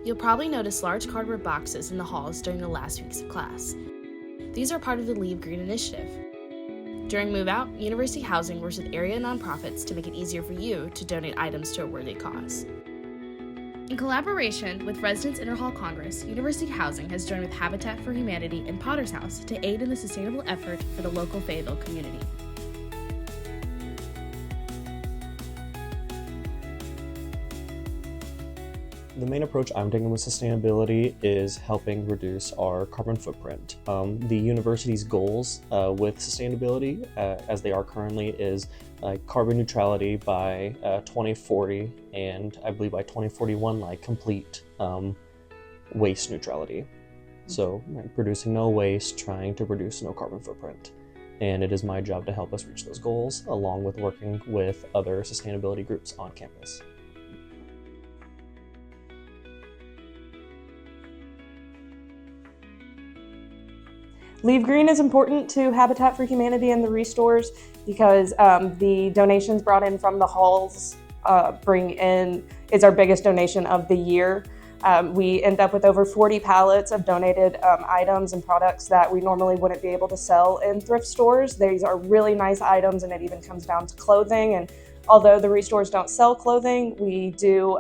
You'll probably notice large cardboard boxes in the halls during the last weeks of class. These are part of the Leave Green initiative. During Move Out, University Housing works with area nonprofits to make it easier for you to donate items to a worthy cause. In collaboration with Residents Interhall Congress, University Housing has joined with Habitat for Humanity and Potter's House to aid in the sustainable effort for the local Fayetteville community. The main approach I'm taking with sustainability is helping reduce our carbon footprint. The university's goals with sustainability, as they are currently, is carbon neutrality by 2040, and I believe by 2041, complete waste neutrality. So producing no waste, trying to produce no carbon footprint. And it is my job to help us reach those goals, along with working with other sustainability groups on campus. Leave Green is important to Habitat for Humanity and the Restores because the donations brought in from the halls is our biggest donation of the year. We end up with over 40 pallets of donated items and products that we normally wouldn't be able to sell in thrift stores. These are really nice items, and it even comes down to clothing. And although the Restores don't sell clothing, we do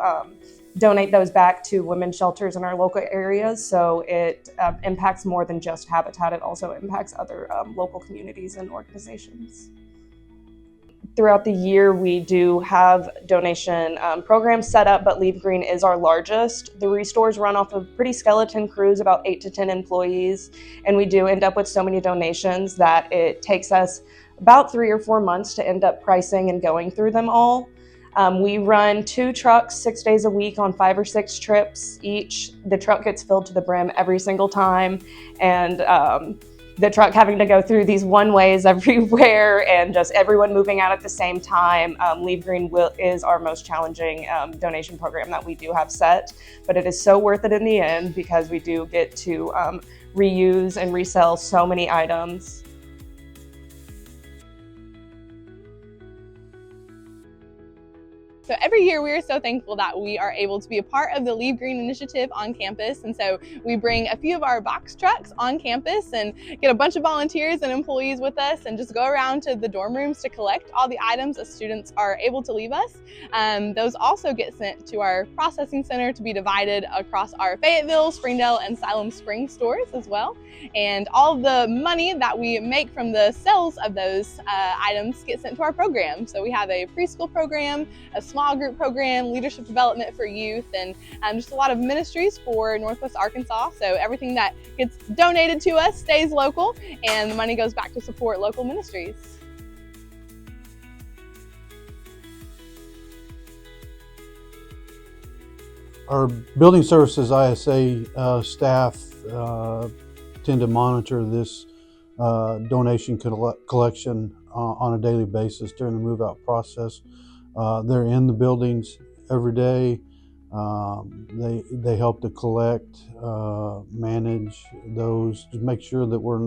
donate those back to women's shelters in our local areas. So it impacts more than just Habitat. It also impacts other local communities and organizations. Throughout the year, we do have donation programs set up, but Leave Green is our largest. The Restores run off of pretty skeleton crews, about 8 to 10 employees, and we do end up with so many donations that it takes us about 3 or 4 months to end up pricing and going through them all. We run 2 trucks 6 days a week on 5 or 6 trips each. The truck gets filled to the brim every single time, and the truck having to go through these one-ways everywhere and just everyone moving out at the same time. Leave Green is our most challenging donation program that we do have set, but it is so worth it in the end because we do get to reuse and resell so many items. So every year we are so thankful that we are able to be a part of the Leave Green initiative on campus. And so we bring a few of our box trucks on campus and get a bunch of volunteers and employees with us and just go around to the dorm rooms to collect all the items that students are able to leave us. Those also get sent to our processing center to be divided across our Fayetteville, Springdale, and Siloam Springs stores as well. And all of the money that we make from the sales of those items get sent to our program. So we have a preschool program, a small group program, leadership development for youth, and just a lot of ministries for Northwest Arkansas. So everything that gets donated to us stays local, and the money goes back to support local ministries. Our building services ISA staff tend to monitor this donation collection on a daily basis during the move-out process. They're in the buildings every day. They help to collect, manage those, to make sure that we're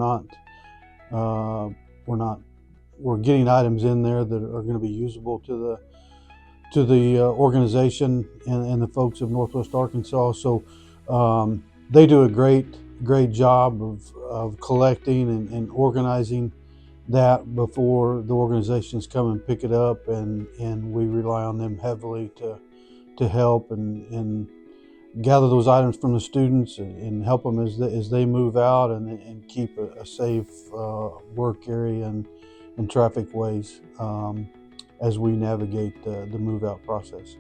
getting items in there that are going to be usable to the organization and the folks of Northwest Arkansas. So they do a great job of collecting and organizing that before the organizations come and pick it up, and we rely on them heavily to help and gather those items from the students and help them as they move out and keep a safe work area and traffic ways as we navigate the move out process.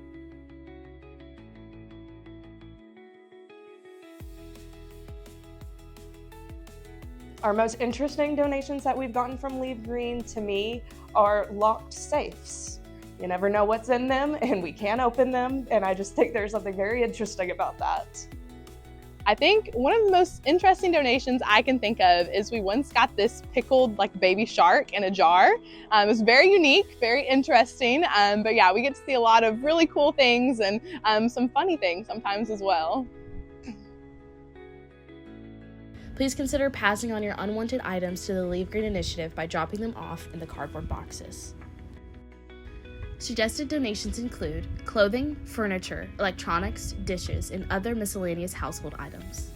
Our most interesting donations that we've gotten from Leave Green, to me, are locked safes. You never know what's in them, and we can't open them, and I just think there's something very interesting about that. I think one of the most interesting donations I can think of is we once got this pickled baby shark in a jar. It was very unique, very interesting, but yeah, we get to see a lot of really cool things and some funny things sometimes as well. Please consider passing on your unwanted items to the Leave Green initiative by dropping them off in the cardboard boxes. Suggested donations include clothing, furniture, electronics, dishes, and other miscellaneous household items.